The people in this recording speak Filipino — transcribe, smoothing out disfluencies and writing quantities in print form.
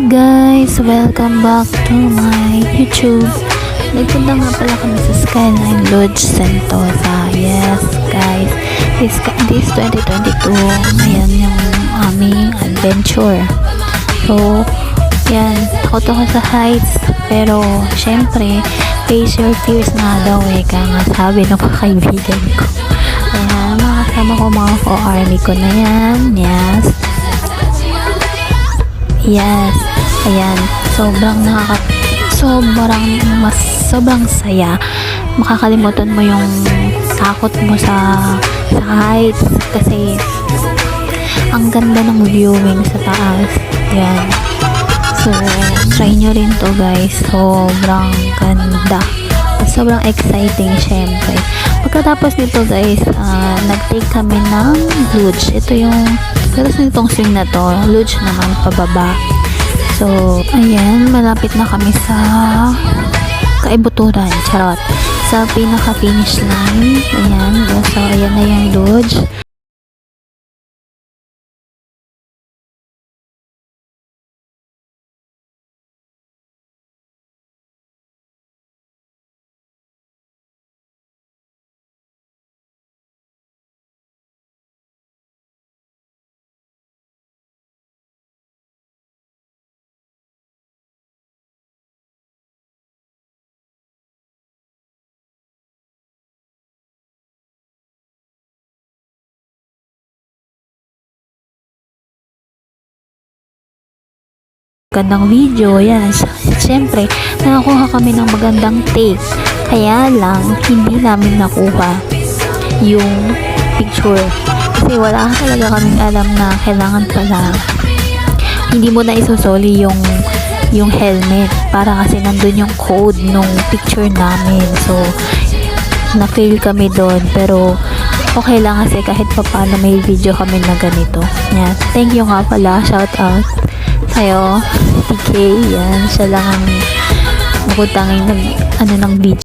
guys! Welcome back to my YouTube. Nagpunta nga pala kami sa Skyline Lodge Sentosa. Yes guys, this 2022, ayan yung aming adventure. So, yan, takot ako sa heights, pero syempre, face your fears na daw nga sabi ng mga kaibigan ko. Ayan, mga kasama ko, mga co-army ko na yan. Yes, ayan, sobrang saya. Makakalimutan mo yung takot mo sa heights kasi ang ganda ng viewing sa taas. Yan. So, try nyo rin to guys. Sobrang ganda. Sobrang exciting syempre. Pagkatapos nito guys, nag-take kami ng luge. Ito yung pagkatapos nitong swing na to, luge naman pababa. So, ayan, malapit na kami sa Kaibuturan, charot. Sa pinaka-finish line. Ayan, so ayan na yung luge. Magandang video, yan. Siyempre, nakakuha kami ng magandang take. Kaya lang, hindi namin nakuha yung picture. Kasi wala talaga kaming alam na kailangan pala hindi mo na isusoli yung helmet. Para kasi nandun yung code nung picture namin. So, na-fail kami doon. Pero, okay lang kasi kahit paano may video kami na ganito. Yan. Thank you nga pala. Shout out sa'yo, TK, yan, siya lang ang bukod tanging ng video